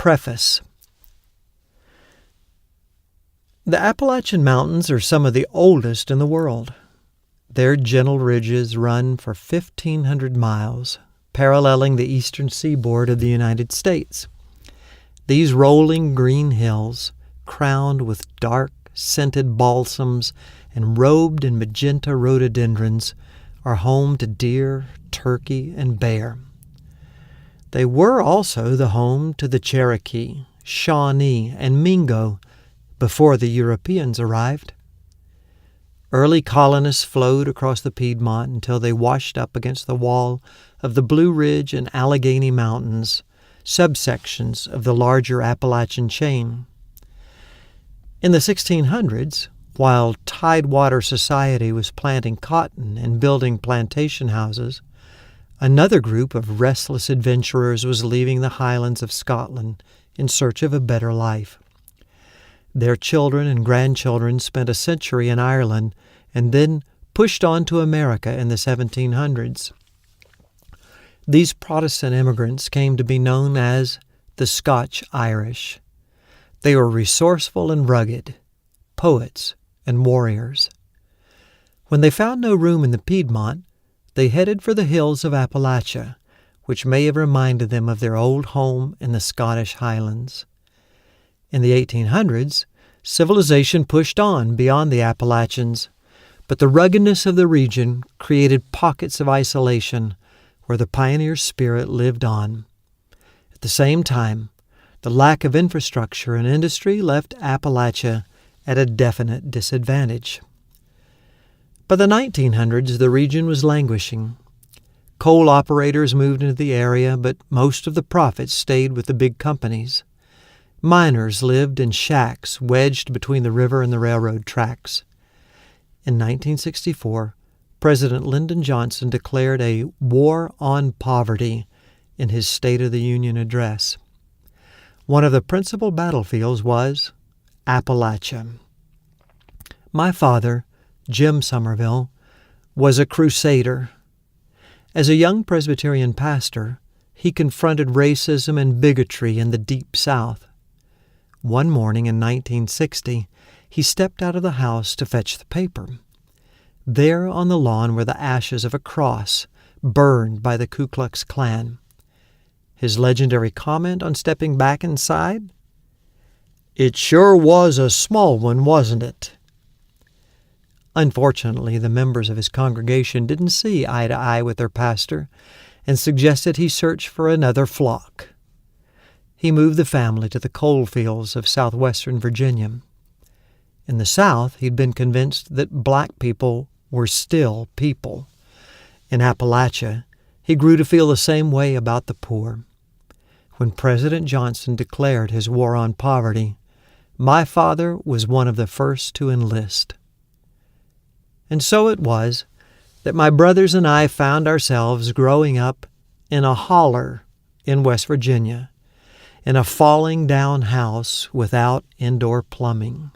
Preface. The Appalachian Mountains are some of the oldest in the world. Their gentle ridges run for 1,500 miles, paralleling the eastern seaboard of the United States. These rolling green hills, crowned with dark, scented balsams and robed in magenta rhododendrons, are home to deer, turkey, and bear. They were also the home to the Cherokee, Shawnee, and Mingo before the Europeans arrived. Early colonists flowed across the Piedmont until they washed up against the wall of the Blue Ridge and Allegheny Mountains, subsections of the larger Appalachian chain. In the 1600s, while Tidewater society was planting cotton and building plantation houses, another group of restless adventurers was leaving the highlands of Scotland in search of a better life. Their children and grandchildren spent a century in Ireland and then pushed on to America in the 1700s. These Protestant immigrants came to be known as the Scotch-Irish. They were resourceful and rugged, poets and warriors. When they found no room in the Piedmont, they headed for the hills of Appalachia, which may have reminded them of their old home in the Scottish Highlands. In the 1800s, civilization pushed on beyond the Appalachians, but the ruggedness of the region created pockets of isolation where the pioneer spirit lived on. At the same time, the lack of infrastructure and industry left Appalachia at a definite disadvantage. By the 1900s, the region was languishing. Coal operators moved into the area, but most of the profits stayed with the big companies. Miners lived in shacks wedged between the river and the railroad tracks. In 1964, President Lyndon Johnson declared a war on poverty in his State of the Union address. One of the principal battlefields was Appalachia. My father, Jim Somerville, was a crusader. As a young Presbyterian pastor, he confronted racism and bigotry in the Deep South. One morning in 1960, he stepped out of the house to fetch the paper. There on the lawn were the ashes of a cross burned by the Ku Klux Klan. His legendary comment on stepping back inside? "It sure was a small one, wasn't it?" Unfortunately, the members of his congregation didn't see eye to eye with their pastor and suggested he search for another flock. He moved the family to the coal fields of southwestern Virginia. In the South, he'd been convinced that black people were still people. In Appalachia, he grew to feel the same way about the poor. When President Johnson declared his war on poverty, my father was one of the first to enlist. And so it was that my brothers and I found ourselves growing up in a holler in West Virginia, in a falling-down house without indoor plumbing.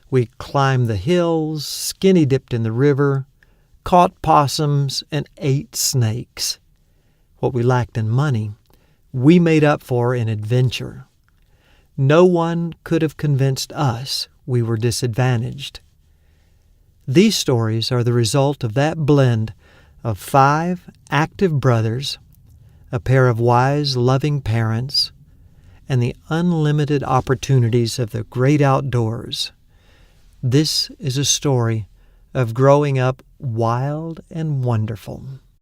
We climbed the hills, skinny-dipped in the river, caught possums, and ate snakes. What we lacked in money, we made up for in adventure. No one could have convinced us we were disadvantaged. These stories are the result of that blend of 5 active brothers, a pair of wise, loving parents, and the unlimited opportunities of the great outdoors. This is a story of growing up wild and wonderful.